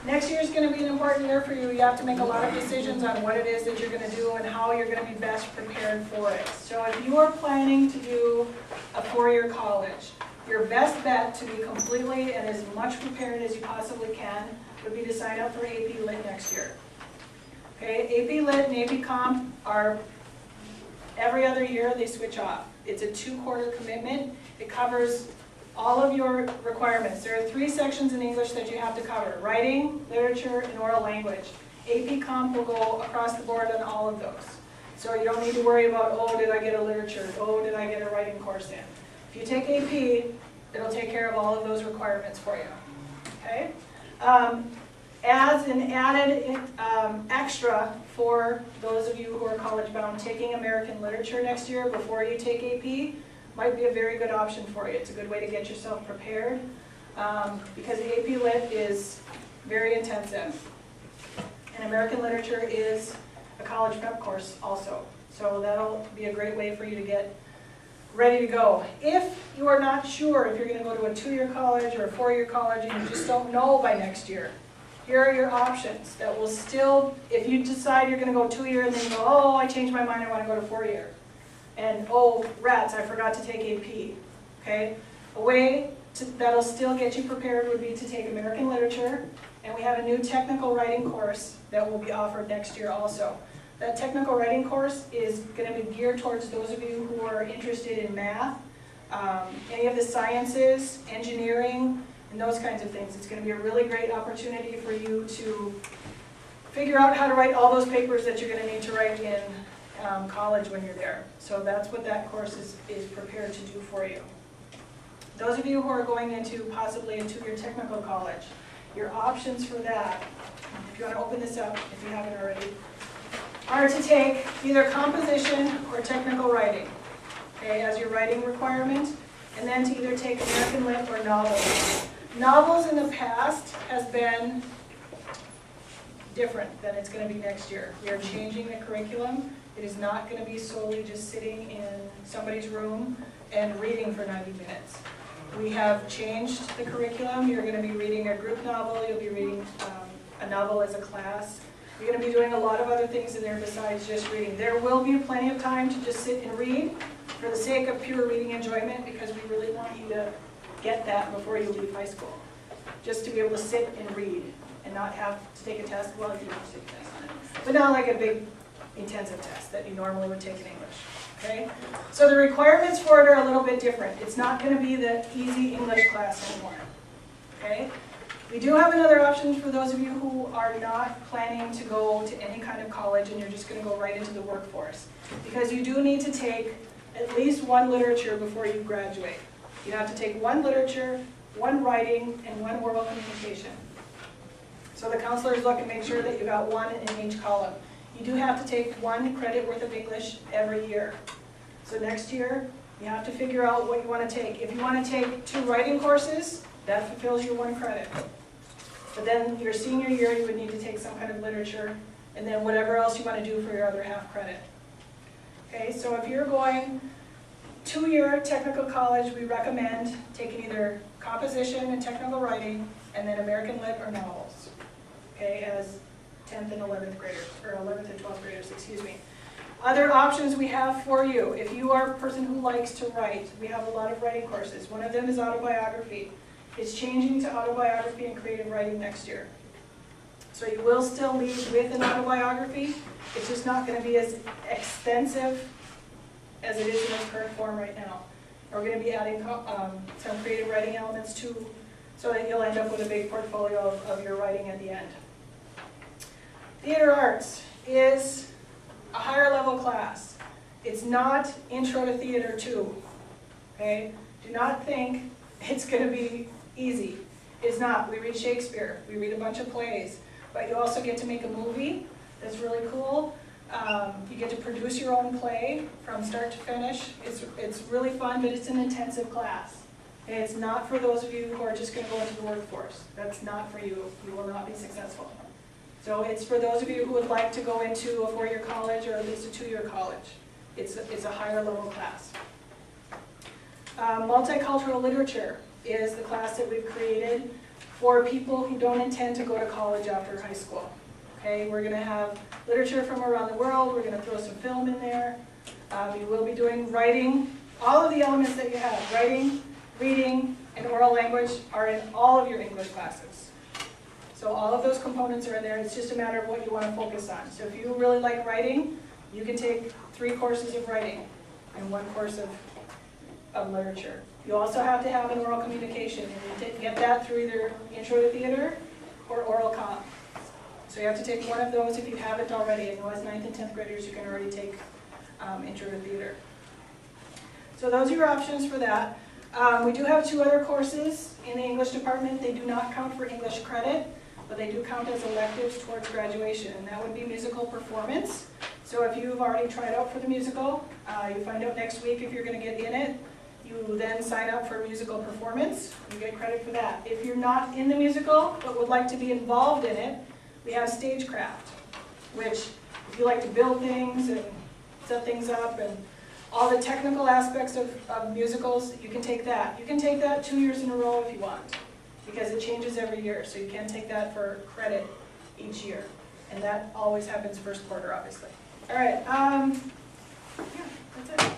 Next year is going to be an important year for you. You have to make a lot of decisions on what it is that you're going to do and how you're going to be best prepared for it. So if you are planning to do a four-year college, your best bet to be completely and as much prepared as you possibly can would be to sign up for AP Lit next year. Okay, AP Lit and AP Comp are every other year they switch off. It's a 2-quarter commitment. It covers all of your requirements. There are 3 sections in English that you have to cover: writing, literature, and oral language. AP Comp will go across the board on all of those. So you don't need to worry about, oh, did I get a literature? Oh, did I get a writing course in? If you take AP, it'll take care of all of those requirements for you. Okay? As an added extra for those of you who are college bound, taking American literature next year before you take AP might be a very good option for you. It's a good way to get yourself prepared because AP Lit is very intensive. And American literature is a college prep course also. So that'll be a great way for you to get ready to go. If you are not sure if you're going to go to a 2-year college or a 4-year college and you just don't know by next year, here are your options that will still, if you decide you're going to go 2-year and then you go, oh, I changed my mind, I want to go to 4-year. And oh, rats, I forgot to take AP. Okay? A way that'll still get you prepared would be to take American literature, and we have a new technical writing course that will be offered next year also. That technical writing course is going to be geared towards those of you who are interested in math, any of the sciences, engineering, and those kinds of things. It's going to be a really great opportunity for you to figure out how to write all those papers that you're going to need to write in college when you're there. So that's what that course is prepared to do for you. Those of you who are going into possibly a 2-year technical college, your options for that, if you want to open this up, if you haven't already, are to take either composition or technical writing, okay, as your writing requirement, and then to either take American Lit or novels. Novels in the past has been different than it's going to be next year. We are changing the curriculum. It is not going to be solely just sitting in somebody's room and reading for 90 minutes. We have changed the curriculum. You're going to be reading a group novel. You'll be reading a novel as a class. You're going to be doing a lot of other things in there besides just reading. There will be plenty of time to just sit and read for the sake of pure reading enjoyment, because we really want you to get that before you leave high school. Just to be able to sit and read and not have to take a test. Well, if you have to take a test on it. But not like a big intensive test that you normally would take in English. Okay? So the requirements for it are a little bit different. It's not going to be the easy English class anymore. Okay? We do have another option for those of you who are not planning to go to any kind of college and you're just going to go right into the workforce. Because you do need to take at least 1 literature before you graduate. You have to take 1 literature, 1 writing, and 1 oral communication. So the counselors look and make sure that you got 1 in each column. You do have to take 1 credit worth of English every year. So next year, you have to figure out what you want to take. If you want to take 2 writing courses, that fulfills your 1 credit. But then your senior year, you would need to take some kind of literature, and then whatever else you want to do for your other half credit. Okay, so if you're going 2-year technical college, we recommend taking either composition and technical writing, and then American Lit or novels. Okay, as 10th and 11th graders, or 11th and 12th graders, excuse me. Other options we have for you, if you are a person who likes to write, we have a lot of writing courses. One of them is autobiography. It's changing to autobiography and creative writing next year. So you will still lead with an autobiography. It's just not going to be as extensive as it is in its current form right now. We're going to be adding some creative writing elements too, so that you'll end up with a big portfolio of your writing at the end. Theater Arts is a higher level class. It's not Intro to Theater 2. Okay? Do not think it's going to be easy. It's not. We read Shakespeare. We read a bunch of plays. But you also get to make a movie that's really cool. You get to produce your own play from start to finish. It's really fun, but it's an intensive class. And it's not for those of you who are just going to go into the workforce. That's not for you. You will not be successful. So it's for those of you who would like to go into a 4-year college or at least a 2-year college. It's a higher level class. Multicultural literature is the class that we've created for people who don't intend to go to college after high school. Okay, we're going to have literature from around the world. We're going to throw some film in there. You will be doing writing. All of the elements that you have, writing, reading, and oral language, are in all of your English classes. So all of those components are in there. It's just a matter of what you want to focus on. So if you really like writing, you can take 3 courses of writing and 1 course of literature. You also have to have an oral communication, and you get that through either Intro to Theater or Oral Comm. So you have to take one of those if you haven't already. I know as 9th and 10th graders you can already take Intro to Theater. So those are your options for that. We do have 2 other courses in the English department. They do not count for English credit, but they do count as electives towards graduation, and that would be musical performance. So if you've already tried out for the musical, you find out next week if you're going to get in it. You then sign up for musical performance. You get credit for that. If you're not in the musical but would like to be involved in it, we have stagecraft, which if you like to build things and set things up and all the technical aspects of musicals, you can take that. You can take that 2 years in a row if you want, because it changes every year. So you can take that for credit each year. And that always happens first quarter, obviously. All right, yeah, that's it.